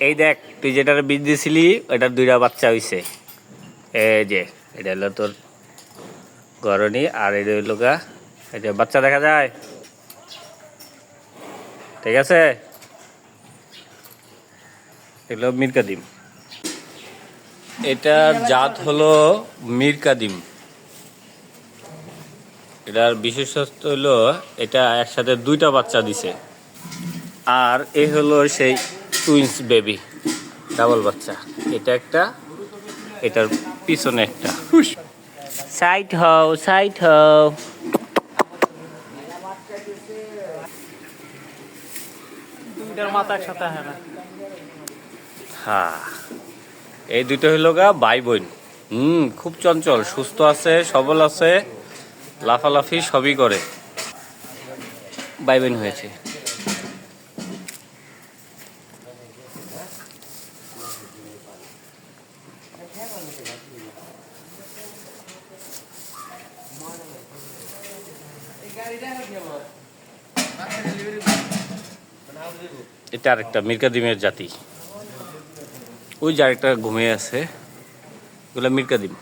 এই দেখ তুই যেটার বীজ দিছিলি ওটার 2টা বাচ্চা হইছে। এই যে এটা হলো তোর গরনি, আর এটা হইলো গা এই যে বাচ্চা দেখা যায়, ঠিক আছে। এগুলো মিরকা ডিম, এটার জাত হলো মিরকা ডিম। এটার বিশেষত্ব হলো এটা একসাথে 2টা বাচ্চা দিছে। আর এ হলো সেই টুইন্স বেবি, ডাবল বাচ্চা। এটা একটা, এটার পিছনে একটা। সাইড হও, সাইড হও। দুইটার মাথা একসাথে হয় না। হ্যাঁ, এই 2টো হইলো গা ভাই বোন। খুব চঞ্চল, সুস্থ আছে, সবল আছে, লাফালাফি সবই করে। ভাই বোন হয়েছে। এটা আরেকটা মিরকা ডিমের জাতি। ওই যে আরেকটা ঘুমিয়ে আছে, ওগুলো মিরকা ডিম।